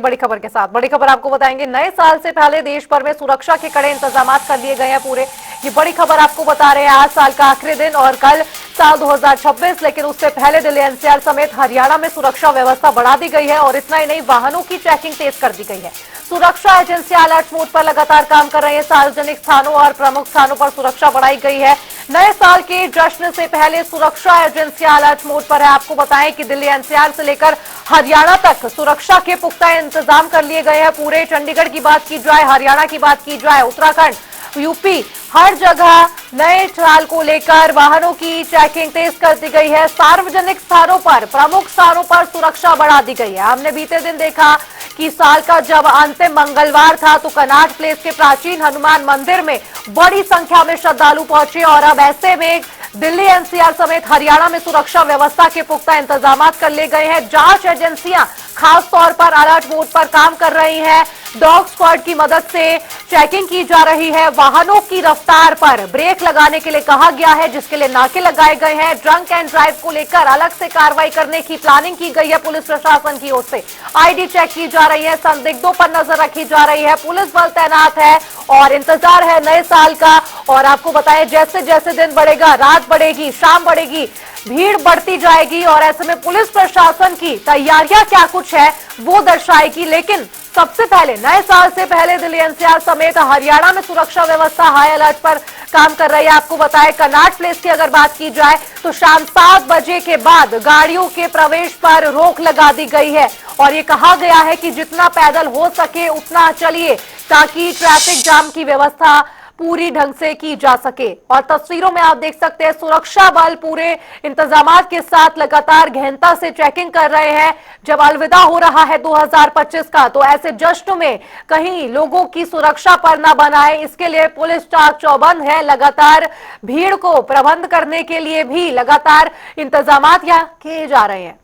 बड़ी खबर के साथ बड़ी खबर आपको बताएंगे। नए साल से पहले देश भर में सुरक्षा के कड़े इंतजाम कर लिए गए हैं पूरे। ये बड़ी खबर आपको बता रहे हैं। आज साल का आखिरी दिन और कल साल 2026, लेकिन उससे पहले दिल्ली एनसीआर समेत हरियाणा में सुरक्षा व्यवस्था बढ़ा दी गई है और इतना ही नहीं, वाहनों की चेकिंग तेज कर दी गई है। सुरक्षा एजेंसियां अलर्ट मोड पर लगातार काम कर रही है। सार्वजनिक स्थानों और प्रमुख स्थानों पर सुरक्षा बढ़ाई गई है। नए साल के जश्न से पहले सुरक्षा एजेंसियां अलर्ट मोड पर है। आपको बताएं कि दिल्ली एनसीआर से लेकर हरियाणा तक सुरक्षा के पुख्ता इंतजाम कर लिए गए हैं पूरे। चंडीगढ़ की बात की जाए, हरियाणा की बात की जाए, उत्तराखंड, यूपी, हर जगह नए साल को लेकर वाहनों की चेकिंग तेज कर दी गई है। सार्वजनिक स्थानों पर, प्रमुख स्थानों पर सुरक्षा बढ़ा दी गई है। हमने बीते दिन देखा कि साल का जब अंतिम मंगलवार था तो कनॉट प्लेस के प्राचीन हनुमान मंदिर में बड़ी संख्या में श्रद्धालु पहुंचे और अब ऐसे में दिल्ली एनसीआर समेत हरियाणा में सुरक्षा व्यवस्था के पुख्ता इंतजाम कर लिए गए हैं। जांच एजेंसियां खास तौर पर अलर्ट मोड पर काम कर रही हैं। डॉग स्क्वाड की मदद से चेकिंग की जा रही है। वाहनों की रफ्तार पर ब्रेक लगाने के लिए कहा गया है, जिसके लिए नाके लगाए गए हैं। ड्रंक एंड ड्राइव को लेकर अलग से कार्रवाई करने की प्लानिंग की गई है पुलिस प्रशासन की ओर से। आईडी चेक की जा रही है, संदिग्धों पर नजर रखी जा रही है, पुलिस बल तैनात है और इंतजार है नए साल का। और आपको बताएं, जैसे जैसे दिन बढ़ेगा, रात बढ़ेगी, शाम बढ़ेगी, भीड़ बढ़ती जाएगी और ऐसे में पुलिस प्रशासन की तैयारियां क्या कुछ है वो दर्शाएगी। लेकिन सबसे पहले नए साल से पहले दिल्ली एनसीआर समेत हरियाणा में सुरक्षा व्यवस्था हाई अलर्ट पर काम कर रही है। आपको बताएं, कनॉट प्लेस की अगर बात की जाए तो शाम 7 बजे के बाद गाड़ियों के प्रवेश पर रोक लगा दी गई है और ये कहा गया है कि जितना पैदल हो सके उतना चलिए, ताकि ट्रैफिक जाम की व्यवस्था पूरी ढंग से की जा सके। और तस्वीरों में आप देख सकते हैं, सुरक्षा बल पूरे इंतजामात के साथ लगातार गहनता से चेकिंग कर रहे हैं। जब अलविदा हो रहा है 2025 का, तो ऐसे जश्न में कहीं लोगों की सुरक्षा पर ना बनाए, इसके लिए पुलिस चाक चौबंद है। लगातार भीड़ को प्रबंध करने के लिए भी लगातार इंतजामात यहाँ किए जा रहे हैं।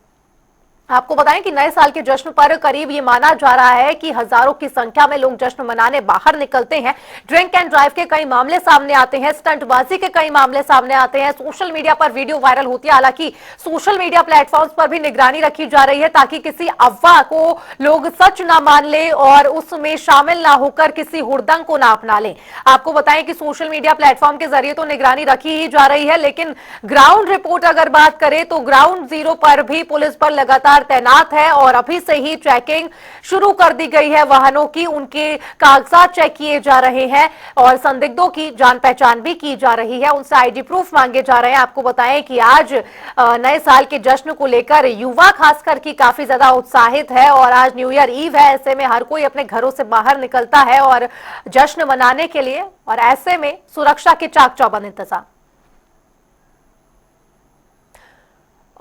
आपको बताएं कि नए साल के जश्न पर करीब ये माना जा रहा है कि हजारों की संख्या में लोग जश्न मनाने बाहर निकलते हैं। ड्रिंक एंड ड्राइव के कई मामले सामने आते हैं, स्टंटबाजी के कई मामले सामने आते हैं, सोशल मीडिया पर वीडियो वायरल होती है। हालांकि सोशल मीडिया प्लेटफॉर्म्स पर भी निगरानी रखी जा रही है ताकि किसी अफवाह को लोग सच ना मान ले और उसमें शामिल ना होकर किसी हुड़दंग को ना अपना लें। आपको बताएं कि सोशल मीडिया प्लेटफॉर्म के जरिए तो निगरानी रखी ही जा रही है, लेकिन ग्राउंड रिपोर्ट अगर बात करें तो ग्राउंड जीरो पर भी पुलिस पर लगातार तैनात है और अभी से ही चेकिंग शुरू कर दी गई है। वाहनों की, उनके कागजात चेक किए जा रहे हैं और संदिग्धों की जान पहचान भी की जा रही है, उनसे आईडी प्रूफ मांगे जा रहे हैं। आपको बताएं कि आज नए साल के जश्न को लेकर युवा खासकर की काफी ज्यादा उत्साहित है और आज न्यू ईयर ईव है। ऐसे में हर कोई अपने घरों से बाहर निकलता है और जश्न मनाने के लिए, और ऐसे में सुरक्षा के चाक चौबंद इंतजाम।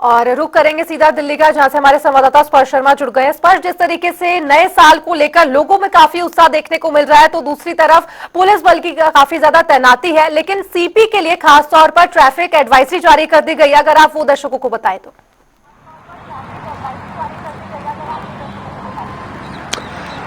और रुक करेंगे सीधा दिल्ली का, जहां से हमारे संवाददाता स्पर्श शर्मा जुड़ गए हैं। स्पर्श, जिस तरीके से नए साल को लेकर लोगों में काफी उत्साह देखने को मिल रहा है, तो दूसरी तरफ पुलिस बल की काफी ज्यादा तैनाती है, लेकिन सीपी के लिए खास तौर पर ट्रैफिक एडवाइजरी जारी कर दी गई है। अगर आप वो दर्शकों को बताएं तो।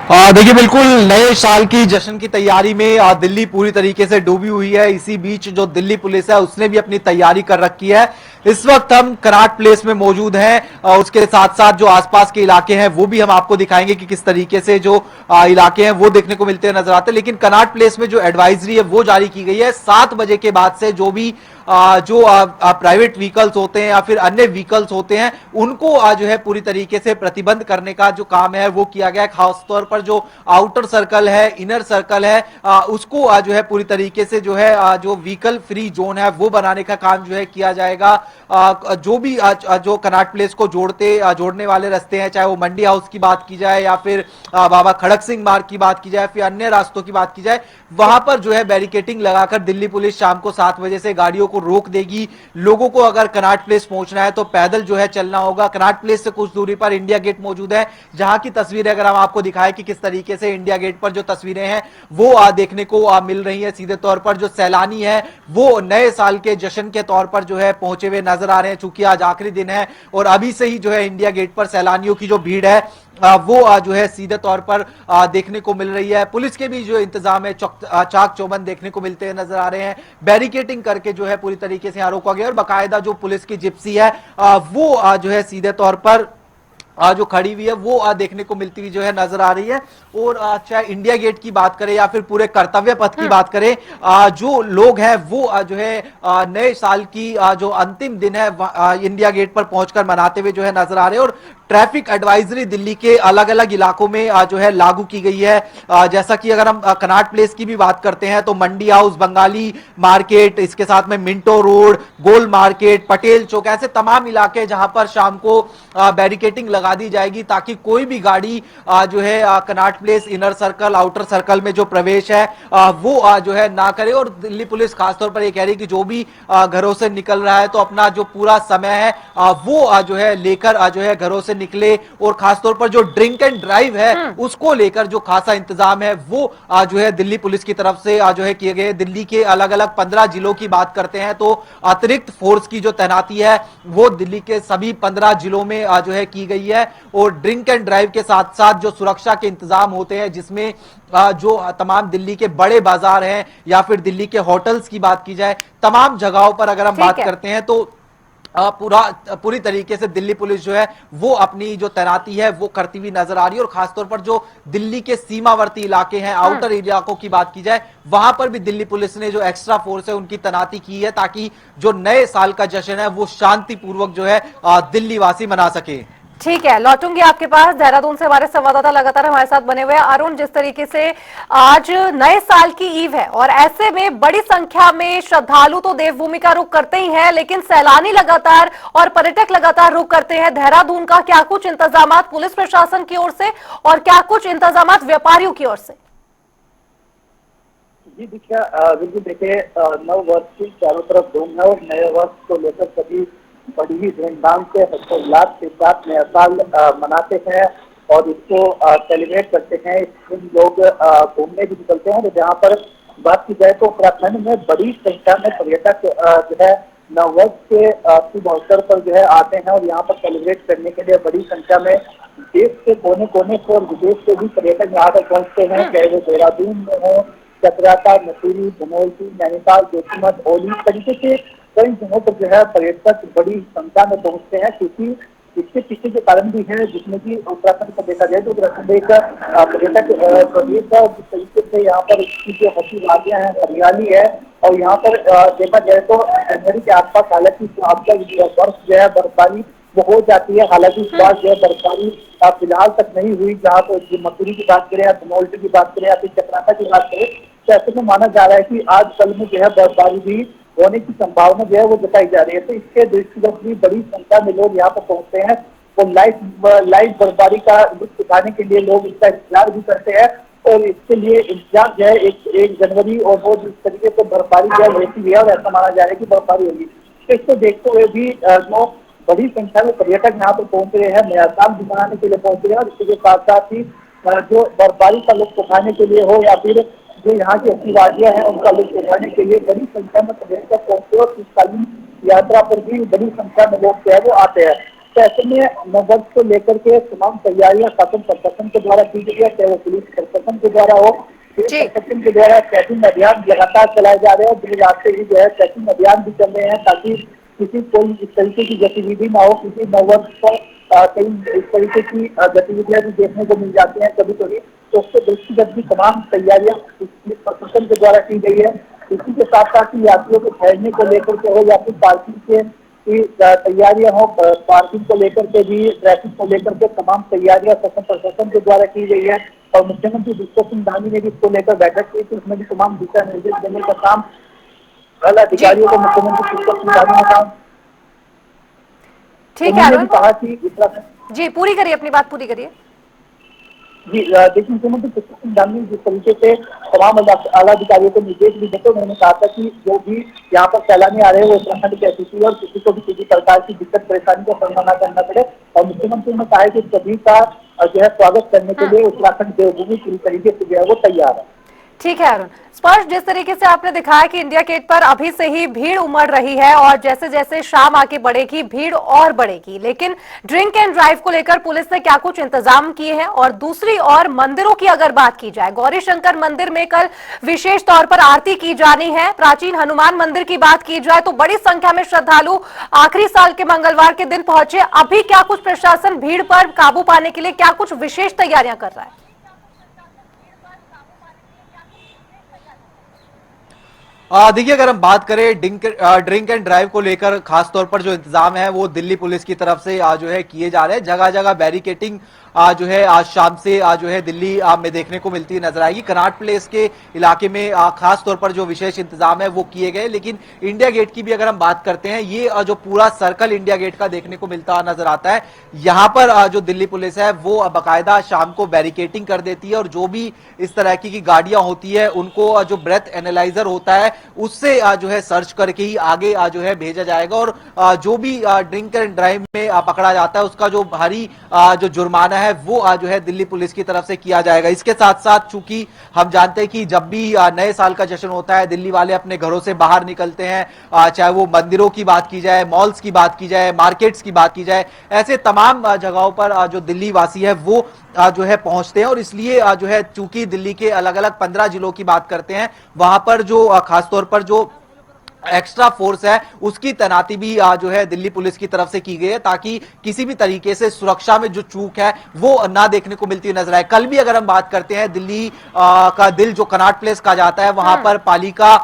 देखिए, बिल्कुल नए साल की जश्न की तैयारी में दिल्ली पूरी तरीके से डूबी हुई है। इसी बीच जो दिल्ली पुलिस है उसने भी अपनी तैयारी कर रखी है। इस वक्त हम कनॉट प्लेस में मौजूद हैं। उसके साथ साथ जो आसपास के इलाके हैं वो भी हम आपको दिखाएंगे कि किस तरीके से जो इलाके हैं वो देखने को मिलते हैं, नजर आते हैं। लेकिन कनॉट प्लेस में जो एडवाइजरी है वो जारी की गई है। 7 बजे के बाद से जो भी जो प्राइवेट व्हीकल्स होते हैं या फिर अन्य व्हीकल्स होते हैं उनको जो है पूरी तरीके से प्रतिबंध करने का जो काम है वो किया गया है। खासतौर पर जो आउटर सर्कल है, इनर सर्कल है, उसको जो है पूरी तरीके से जो है जो व्हीकल फ्री जोन है वो बनाने का काम जो है किया जाएगा। जो भी जो कनॉट प्लेस को जोड़ने वाले रास्ते हैं, चाहे वो मंडी हाउस की बात की जाए या फिर बाबा खड़क सिंह मार्ग की बात की जाए, फिर अन्य रास्तों की बात की जाए, वहां पर जो है बैरिकेटिंग लगाकर दिल्ली पुलिस शाम को 7 बजे से गाड़ियों को रोक देगी। लोगों को अगर कनॉट प्लेस पहुंचना है तो पैदल जो है चलना होगा। कनॉट प्लेस से कुछ दूरी पर इंडिया गेट मौजूद है, जहां की तस्वीरें अगर हम आपको दिखाएं कि किस तरीके से इंडिया गेट पर जो तस्वीरें हैं वो देखने को मिल रही है। सीधे तौर पर जो सैलानी है वो नए साल के जश्न के तौर पर जो है पहुंचे हुए नजर आ रहे हैं। चूंकि आज आखिरी दिन है और अभी से ही जो है इंडिया गेट पर सैलानियों की जो भीड़ है वो जो है सीधे तौर पर देखने को मिल रही है। पुलिस के भी जो इंतजाम है चाक चौबंद देखने को मिलते हैं, नजर आ रहे हैं। बैरिकेटिंग करके जो है पूरी तरीके से यहां रोका गया और बाकायदा जो पुलिस की जिप्सी है वो जो है सीधे तौर पर जो खड़ी हुई है वो देखने को मिलती हुई जो है नजर आ रही है। और चाहे इंडिया गेट की बात करें या फिर पूरे कर्तव्य पथ की बात करें, जो लोग हैं वो जो है नए साल की जो अंतिम दिन है इंडिया गेट पर पहुंचकर मनाते हुए जो है नजर आ रहे हैं। और ट्रैफिक एडवाइजरी दिल्ली के अलग अलग इलाकों में जो है लागू की गई है। जैसा कि अगर हम कनॉट प्लेस की भी बात करते हैं तो मंडी हाउस, बंगाली मार्केट, इसके साथ में मिंटो रोड, गोल मार्केट, पटेल चौक, ऐसे तमाम इलाके जहां पर शाम को बैरिकेटिंग लगा दी जाएगी ताकि कोई भी गाड़ी जो है Connaught place, inner circle, outer circle में जो प्रवेश है वो जो है ना करे। और दिल्ली पुलिस खासतौर पर ये कह रही है कि जो भी घरों से निकल रहा है तो अपना जो पूरा समय है वो जो है लेकर जो है घरों से निकले। और खासतौर पर जो ड्रिंक एंड ड्राइव है उसको लेकर जो खासा इंतजाम है वो जो है दिल्ली पुलिस की तरफ से जो है किए गए। दिल्ली के अलग अलग 15 जिलों की बात करते हैं तो अतिरिक्त फोर्स की जो तैनाती है वो दिल्ली के सभी 15 जिलों में जो है की गई है। और ड्रिंक एंड ड्राइव के साथ साथ जो सुरक्षा के इंतजाम होते हैं, जिसमें जो तमाम दिल्ली के बड़े बाजार हैं या फिर दिल्ली के होटल्स की बात की जाए, तमाम जगहों पर अगर हम बात करते हैं तो पूरी तरीके से दिल्ली पुलिस जो है वो अपनी जो तैनाती है वो करती हुई नजर आ रही है। और खासतौर पर जो दिल्ली के सीमावर्ती इलाके हैं, आउटर इलाकों की बात की जाए, वहां पर भी दिल्ली पुलिस ने जो एक्स्ट्रा फोर्स है उनकी तैनाती की है ताकि जो नए साल का जश्न है वो शांतिपूर्वक जो है दिल्ली वासी मना सके। ठीक है, लौटूंगी आपके पास। देहरादून से हमारे संवाददाता लगातार हमारे साथ बने हुए हैं। अरुण, जिस तरीके से आज नए साल की ईव है और ऐसे में बड़ी संख्या में श्रद्धालु तो देवभूमि का रुख करते ही हैं, लेकिन सैलानी लगातार और पर्यटक लगातार रुख करते हैं देहरादून का। क्या कुछ इंतजाम पुलिस प्रशासन की ओर से और क्या कुछ इंतजाम व्यापारियों की ओर से? जी देखिए, नव वर्ष की चारों तरफ धूम है और नए वर्ष को लेकर सभी बड़ी ही धूमधाम से हर्षोल्लास के साथ नया साल मनाते हैं और इसको सेलिब्रेट करते हैं। इस दिन लोग घूमने भी निकलते हैं। तो जहाँ पर बात की जाए तो उत्तराखंड में बड़ी संख्या में पर्यटक जो है नववर्ष के शुभ अवसर पर जो है आते हैं और यहाँ पर सेलिब्रेट करने के लिए बड़ी संख्या में देश के कोने कोने से और विदेश से भी पर्यटक यहाँ पर पहुँचते हैं, चाहे वो देहरादून में हो, चतराता, मसूरी, धनौल्टी, नैनीताल, जोशीमठ, ओली, तरीके से कई जगहों पर जो है पर्यटक बड़ी संख्या में पहुंचते हैं। क्योंकि इसके पीछे के कारण भी है, जिसमें कि उत्तराखंड को देखा जाए तो उत्तराखंड एक पर्यटक प्रदेश है। जिस तरीके से यहाँ पर इसकी जो हसी वादियां हैं, हरियाली है और यहाँ पर देखा जाए तो जनवरी के आसपास हालांकि आपका वर्ष जो है बर्फबारी वो हो जाती है। हालांकि इस बार जो है बर्फबारी फिलहाल तक नहीं हुई। जहाँ पर मसूरी की बात करें या धनौल्टी की बात करें या फिर चक्राता की बात करें तो ऐसे में माना जा रहा है कि आज कल में जो है बर्फबारी भी होने की संभावना जो है वो जताई जा रही है। तो इसके दृष्टिगत भी बड़ी संख्या में लोग यहाँ पर पहुंचते हैं और लाइव बर्फबारी का लुत्फ उठाने के लिए लोग इसका इंतजार भी करते हैं। और इसके लिए इंतजार जो है एक जनवरी और वो जिस तरीके से बर्फबारी जो है होती है और ऐसा माना जा रहा है कि बर्फबारी होगी, तो इसको देखते हुए भी जो बड़ी संख्या में पर्यटक यहाँ पर पहुंच रहे हैं, नया साल भी मनाने के लिए पहुंच रहे हैं। और इसके साथ साथ ही जो बर्फबारी का लुत्फ उठाने के लिए हो या फिर जो यहाँ की अच्छी वादियां हैं उनका लुत्फ उठाने के लिए बड़ी संख्या में पर्यटक पहुंचते हैं और शीतकालीन यात्रा पर भी बड़ी संख्या में लोग जो है वो आते हैं। तो ऐसे में नववर्ष को लेकर के तमाम तैयारियां शासन प्रशासन के द्वारा की गई है, चाहे वो पुलिस प्रशासन के द्वारा हो, पुलिस प्रशासन के द्वारा चेकिंग अभियान लगातार चलाए जा रहे हैं। दिन रात से ही जो है चेकिंग अभियान भी चल रहे हैं ताकि किसी कोई इस तरीके की गतिविधि ना हो। किसी नववर्ष पर कई इस तरीके की गतिविधियां भी देखने को मिल जाती हैं कभी कभी, तो उसके दृष्टिगत भी तमाम तैयारियां पुलिस प्रशासन के द्वारा की गई है। इसी के साथ साथ ही यात्रियों को ठहरने को लेकर के हो या फिर पार्किंग के तैयारियां हो, पार्किंग को लेकर के भी, ट्रैफिक को लेकर के तमाम तैयारियां शासन प्रशासन के द्वारा की गई है। और मुख्यमंत्री विश्व सिंह धामी ने भी इसको लेकर बैठक की थी, उसमें भी तमाम दिशा निर्देश देने का काम अधिकारियों को मुख्यमंत्री विश्व सिंह धामी ने कहा। ठीक है अरुण, कहा कि जी पूरी करिए, अपनी बात पूरी करिए। जी देखिए, मुख्यमंत्री विश्व सिंह धामी जिस तरीके से तमाम आला अधिकारियों को निर्देश भी देते, उन्होंने कहा था कि जो भी यहाँ पर सैलानी आ रहे हैं वो उत्तराखंड के अतिथि और किसी को भी किसी प्रकार की दिक्कत परेशानी का सामना न करना पड़े। और मुख्यमंत्री ने कहा है कि सभी का जो है स्वागत करने के लिए उत्तराखंड देवभूमि पूरी तरीके से जो है वो तैयार है। ठीक है अरुण। स्पर्श, जिस तरीके से आपने दिखाया कि इंडिया गेट पर अभी से ही भीड़ उमड़ रही है और जैसे जैसे शाम आगे बढ़ेगी भीड़ और बढ़ेगी, लेकिन ड्रिंक एंड ड्राइव को लेकर पुलिस ने क्या कुछ इंतजाम किए हैं? और दूसरी ओर मंदिरों की अगर बात की जाए, गौरी शंकर मंदिर में कल विशेष तौर पर आरती की जानी है। प्राचीन हनुमान मंदिर की बात की जाए तो बड़ी संख्या में श्रद्धालु आखिरी साल के मंगलवार के दिन पहुंचे। अभी क्या कुछ प्रशासन भीड़ पर काबू पाने के लिए क्या कुछ विशेष तैयारियां कर रहा है? देखिए, अगर हम बात करें ड्रिंक एंड ड्राइव को लेकर खास तौर पर जो इंतजाम है वो दिल्ली पुलिस की तरफ से जो है किए जा रहे हैं। जगह जगह बैरिकेटिंग जो है आज शाम से जो है दिल्ली में देखने को मिलती नजर आएगी। कनॉट प्लेस के इलाके में खास तौर पर जो विशेष इंतजाम है वो किए गए। लेकिन इंडिया गेट की भी अगर हम बात करते हैं, ये जो पूरा सर्कल इंडिया गेट का देखने को मिलता नजर आता है। यहाँ पर जो दिल्ली पुलिस है वो बाकायदा शाम को बैरिकेटिंग कर देती है और जो भी इस तरह की गाड़ियां होती है उनको जो ब्रेथ एनालाइजर होता है उससे जो है सर्च करके ही आगे जो है भेजा जाएगा। और जो भी ड्रिंक एंड ड्राइव में पकड़ा जाता है उसका जो भारी जो जुर्माना है वो जो है दिल्ली पुलिस की तरफ से किया जाएगा। इसके साथ साथ चूंकि हम जानते हैं कि जब भी नए साल का जश्न होता है दिल्ली वाले अपने घरों से बाहर निकलते हैं, चाहे वो मंदिरों की बात की जाए, मॉल्स की बात की जाए, मार्केट्स की बात की जाए, ऐसे तमाम जगहों पर जो दिल्ली वासी है वो जो है पहुंचते हैं। और इसलिए जो है चूंकि दिल्ली के अलग अलग 15 जिलों की बात करते हैं, वहां पर जो खासतौर पर जो एक्स्ट्रा फोर्स है उसकी तैनाती भी जो है दिल्ली पुलिस की तरफ से की गई है, ताकि किसी भी तरीके से सुरक्षा में जो चूक है वो ना देखने को मिलती नजर आए। कल भी अगर हम बात करते हैं, दिल्ली का दिल जो कनॉट प्लेस कहा जाता है वहां पर पालिका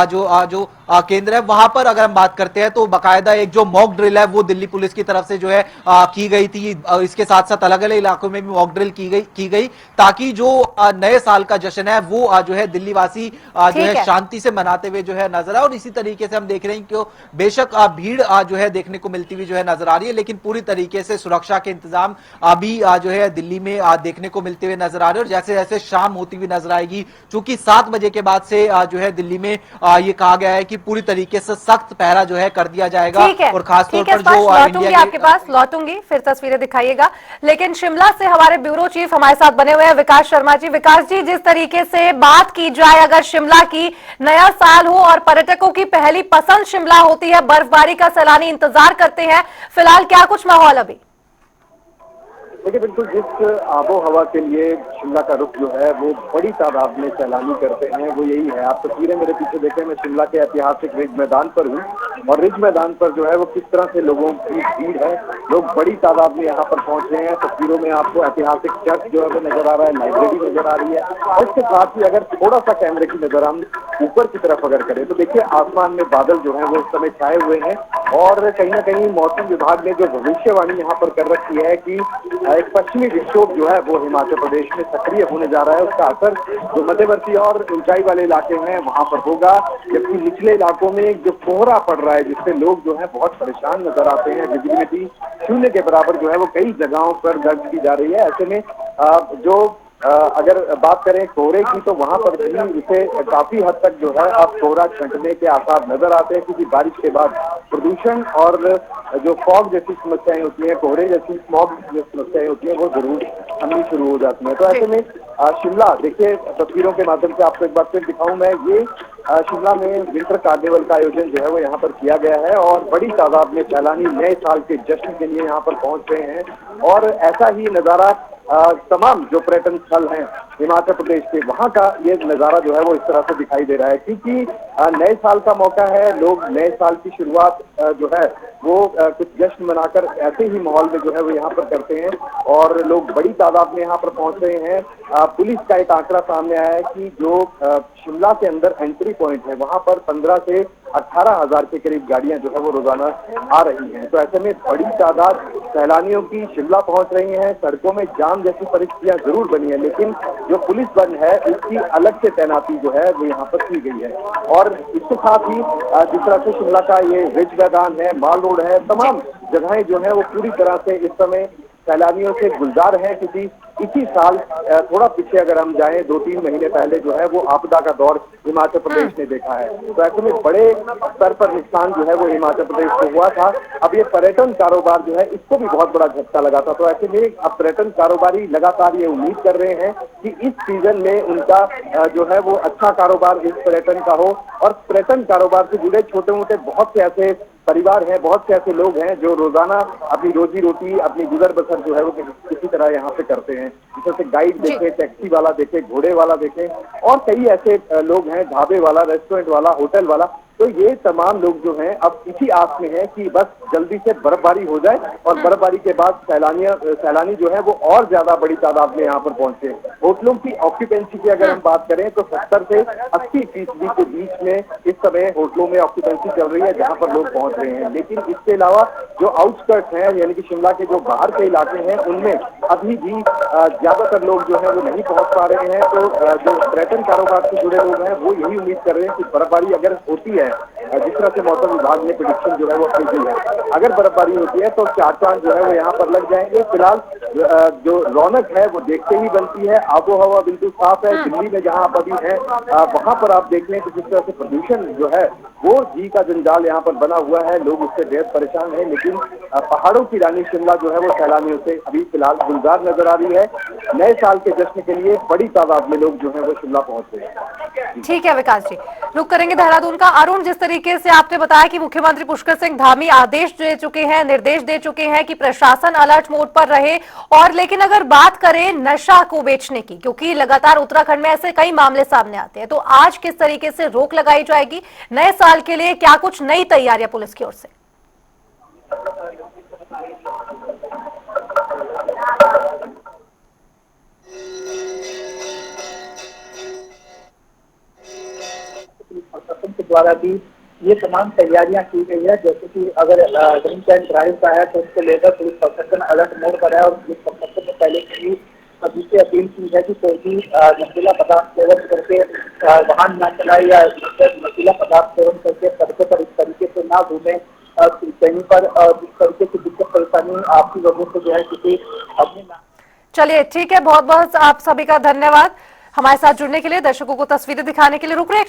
जो केंद्र है वहां पर अगर हम बात करते हैं तो बाकायदा एक जो मॉक ड्रिल है वो दिल्ली पुलिस की तरफ से जो है की गई थी। इसके साथ साथ अलग अलग इलाकों में भी मॉक ड्रिल की गई ताकि जो नए साल का जश्न है वो जो है दिल्ली वासी जो है शांति से मनाते हुए जो है नजर आए। और इसी तरीके से हम देख रहे हैं कि बेशक भीड़ जो है देखने को मिलती हुई जो है नजर आ रही है, लेकिन पूरी तरीके से सुरक्षा के इंतजाम अभी जो है दिल्ली में देखने को मिलते हुए नजर आ रहे हैं। और जैसे जैसे शाम होती हुई नजर आएगी, चूंकि 7 बजे के बाद से जो है दिल्ली में ये कहा गया है कि पूरी तरीके से सख्त पहरा जो है कर दिया जाएगा। और खासतौर पर जो लौटूंगी आपके पास, लौटूंगी फिर तस्वीरें दिखाइएगा। लेकिन शिमला से हमारे ब्यूरो चीफ हमारे साथ बने हुए हैं विकास शर्मा जी। विकास जी, जिस तरीके से बात की जाए अगर शिमला की, नया साल हो और पर्यटकों की पहली पसंद शिमला होती है, बर्फबारी का सैलानी इंतजार करते हैं, फिलहाल क्या कुछ माहौल अभी? देखिए, बिल्कुल जिस आबो हवा के लिए शिमला का रुख जो है वो बड़ी तादाद में सैलानी करते हैं वो यही है। आप तस्वीरें मेरे पीछे देखें, मैं शिमला के ऐतिहासिक रिज मैदान पर हूँ और रिज मैदान पर जो है वो किस तरह से लोगों की भीड़ है, लोग बड़ी तादाद में यहाँ पर पहुंच रहे हैं। तस्वीरों में आपको ऐतिहासिक चर्च जो है वो नजर आ रहा है, लाइब्रेरी नजर आ रही है। और इसके साथ ही अगर थोड़ा सा कैमरे की नजर हम ऊपर की तरफ अगर करें तो देखिए आसमान में बादल जो है वो इस समय छाए हुए हैं और कहीं ना कहीं मौसम विभाग ने जो भविष्यवाणी यहाँ पर कर रखी है कि एक पश्चिमी विक्षोभ जो है वो हिमाचल प्रदेश में सक्रिय होने जा रहा है, उसका असर जो मध्यवर्ती और ऊंचाई वाले इलाके हैं वहां पर होगा। जबकि निचले इलाकों में जो कोहरा पड़ रहा है जिससे लोग जो है बहुत परेशान नजर आते हैं, विजिबिलिटी शून्य के बराबर जो है वो कई जगहों पर दर्ज की जा रही है। ऐसे में अगर बात करें कोहरे की तो वहां पर भी इसे काफी हद तक जो है अब कोहरा छंटने के आसार नजर आते हैं, क्योंकि बारिश के बाद प्रदूषण और जो फॉग जैसी समस्याएं होती हैं, कोहरे जैसी स्मॉग जो समस्याएं होती हैं वो जरूर आनी शुरू हो जाती हैं। तो ऐसे में शिमला देखिए, तस्वीरों के माध्यम से आपको एक बार फिर दिखाऊं मैं, ये शिमला में विंटर कार्निवल का आयोजन जो है वो यहाँ पर किया गया है और बड़ी तादाद में सैलानी नए साल के जश्न के लिए यहाँ पर पहुंच रहे हैं। और ऐसा ही नजारा तमाम जो पर्यटन स्थल हैं हिमाचल प्रदेश के, वहां का ये नजारा जो है वो इस तरह से दिखाई दे रहा है, क्योंकि नए साल का मौका है। लोग नए साल की शुरुआत जो है वो कुछ जश्न मनाकर ऐसे ही माहौल में जो है वो यहाँ पर करते हैं और लोग बड़ी तादाद में यहाँ पर पहुंच रहे हैं। पुलिस का एक आंकड़ा सामने आया है कि जो शिमला के अंदर एंट्री पॉइंट है वहां पर 15 से 18,000 के करीब गाड़ियां जो है वो रोजाना आ रही हैं। तो ऐसे में बड़ी तादाद सैलानियों की शिमला पहुंच रही है। सड़कों में जाम जैसी परिस्थितियां जरूर बनी है, लेकिन जो पुलिस बल है उसकी अलग से तैनाती जो है वो यहाँ पर की गई है। और इसके साथ ही जिस तरह से शिमला का ये रिज मैदान है, माल रोड है, तमाम जगहें जो है वो पूरी तरह से इस समय सैलानियों से गुलजार हैं, क्योंकि इसी साल थोड़ा पीछे अगर हम जाएं 2-3 महीने पहले जो है वो आपदा का दौर हिमाचल प्रदेश ने देखा है। तो ऐसे में बड़े स्तर पर नुकसान जो है वो हिमाचल प्रदेश को हुआ था। अब ये पर्यटन कारोबार जो है इसको भी बहुत बड़ा झटका लगा था। तो ऐसे में अब पर्यटन कारोबारी लगातार ये उम्मीद कर रहे हैं कि इस सीजन में उनका जो है वो अच्छा कारोबार इस पर्यटन का हो। और पर्यटन कारोबार से जुड़े छोटे मोटे बहुत से ऐसे परिवार हैं, बहुत से ऐसे लोग हैं जो रोजाना अपनी रोजी रोटी, अपनी गुजर बसर जो है वो किसी तरह यहाँ पे करते हैं। जैसे गाइड देखें, टैक्सी वाला देखें, घोड़े वाला देखें, और कई ऐसे लोग हैं, ढाबे वाला, रेस्टोरेंट वाला, होटल वाला। तो ये तमाम लोग जो हैं अब इसी आस में हैं कि बस जल्दी से बर्फबारी हो जाए और बर्फबारी के बाद सैलानी जो है वो और ज्यादा बड़ी तादाद में यहाँ पर पहुंचे। होटलों की ऑक्यूपेंसी की अगर हम बात करें तो 70 से 80% के बीच में इस समय होटलों में ऑक्यूपेंसी चल रही है, जहाँ पर लोग पहुंच रहे हैं। लेकिन इसके अलावा जो आउटस्कर्ट्स हैं, यानी कि शिमला के जो बाहर के इलाके हैं, उनमें अभी भी ज्यादातर लोग जो है वो नहीं पहुंच पा रहे हैं। तो जो पर्यटन कारोबार से जुड़े लोग हैं वो यही उम्मीद कर रहे हैं कि बर्फबारी अगर होती है, जिस तरह से मौसम विभाग ने प्रेडिक्शन जो है वो अपनी दी है, अगर बर्फबारी होती है तो 4 चांद जो है वो यहाँ पर लग जाएंगे। फिलहाल जो रौनक है वो देखते ही बनती है। आबो हवा बिल्कुल साफ है। दिल्ली में जहाँ आप अभी हैं वहां पर आप देख लें तो जिस तरह से प्रदूषण जो है वो जी का जंजाल यहाँ पर बना हुआ है, लोग उससे बेहद परेशान हैं। लेकिन पहाड़ों की रानी शिमला जो है वो सैलानियों से अभी फिलहाल गुलजार नजर आ रही है। नए साल के जश्न के लिए बड़ी तादाद में लोग जो है वो शिमला पहुंच रहे हैं। ठीक है विकास जी, रुक करेंगे देहरादून का। अरुण, जिस तरीके से आपने बताया कि मुख्यमंत्री पुष्कर सिंह धामी आदेश दे चुके हैं, निर्देश दे चुके हैं कि प्रशासन अलर्ट मोड पर रहे, और लेकिन अगर बात करें नशा को बेचने की, क्योंकि लगातार उत्तराखंड में ऐसे कई मामले सामने आते हैं, तो आज किस तरीके से रोक लगाई जाएगी? नए साल के लिए क्या कुछ नई तैयारियां पुलिस की ओर से? प्रशासन के द्वारा भी ये तमाम तैयारियां की गई है। जैसे कि अगर ड्रिंक एंड ड्राइव का है तो उसको लेकर पुलिस प्रशासन अलर्ट मोड पर है, और पुलिस प्रशासन ने पहले से ही सभी से अपील की है कि कोई भी नशीला पदार्थ सेवन करके वाहन न चलाए या नशीला पदार्थ सेवन करके सड़कों पर इस तरीके से ना घूमे। कहीं पर इस तरीके की दिक्कत परेशानी आपकी वजह से जो है किसी अपने। चलिए ठीक है, बहुत बहुत आप सभी का धन्यवाद हमारे साथ जुड़ने के लिए, दर्शकों को तस्वीरें दिखाने के लिए। रुक रहे हैं।